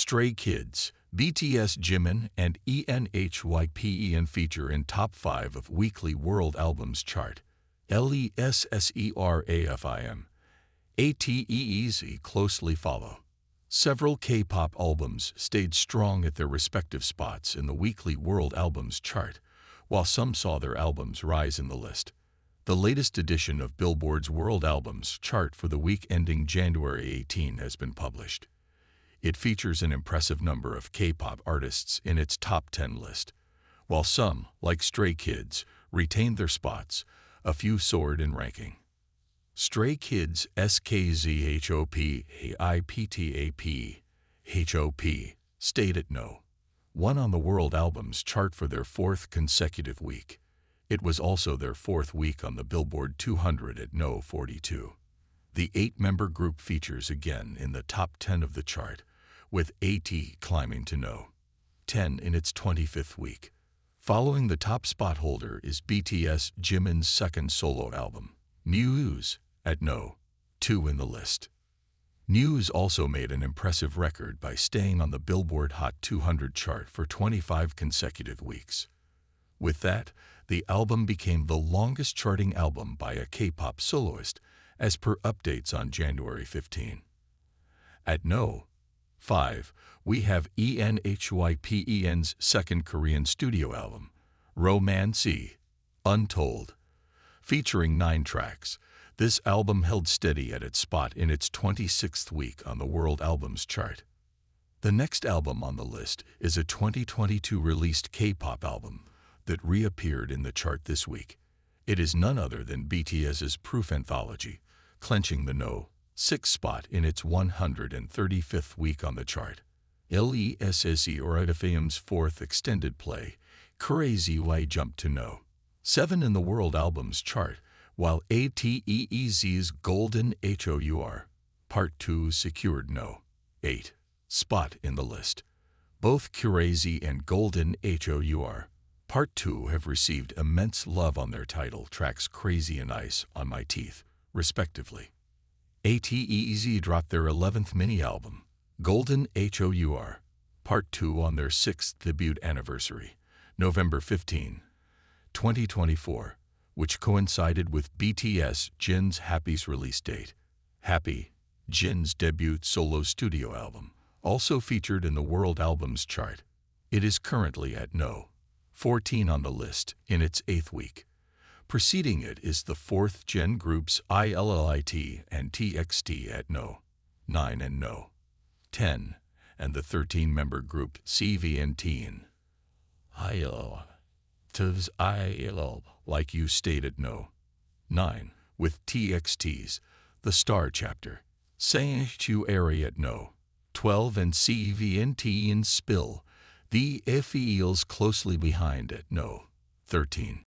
Stray Kids, BTS Jimin and ENHYPEN feature in top 5 of Weekly World Albums chart. LESSERAFIM. ATEEZ closely follow. Several K-pop albums stayed strong at their respective spots in the Weekly World Albums chart, while some saw their albums rise in the list. The latest edition of Billboard's World Albums chart for the week ending January 18 has been published. It features an impressive number of K-pop artists in its top 10 list. While some, like Stray Kids, retained their spots, a few soared in ranking. Stray Kids SKZHOPAIPTAP stayed at No. 1 on the World Albums chart for their 4th consecutive week. It was also their 4th week on the Billboard 200 at No. 42. The 8-member group features again in the top 10 of the chart, with ATEEZ climbing to No. 10 in its 25th week. Following the top spot holder is BTS Jimin's second solo album, Muse, at No. 2 in the list. Muse also made an impressive record by staying on the Billboard Hot 200 chart for 25 consecutive weeks. With that, the album became the longest charting album by a K-pop soloist, as per updates on January 15. At No. 5, we have ENHYPEN's second Korean studio album, Romance Untold. Featuring 9 tracks, this album held steady at its spot in its 26th week on the World Albums chart. The next album on the list is a 2022 released K-pop album that reappeared in the chart this week. It is none other than BTS's Proof anthology, clenching the No. 6 spot in its 135th week on the chart. SSERAFIM's 4th extended play, Crazy Why, jumped to No. 7 in the World Albums chart, while ATEEZ's Golden HOUR Part 2 secured No. 8 spot in the list. Both Crazy and Golden HOUR Part 2 have received immense love on their title tracks Crazy and Ice on My Teeth, respectively. ATEEZ dropped their 11th mini-album, Golden HOUR Part 2 on their 6th debut anniversary, November 15, 2024, which coincided with BTS Jin's Happy's release date. Happy, Jin's debut solo studio album, also featured in the World Albums chart. It is currently at No. 14 on the list in its 8th week. Preceding it is the 4th gen groups ILLIT and TXT at No. 9 and No. 10, and the 13-member group CVNT and ILL, like You stayed at No. 9, with TXT's The Star Chapter, Sanctuary at No. 12 and CVNT and Spill, The FEELs closely behind at No. 13.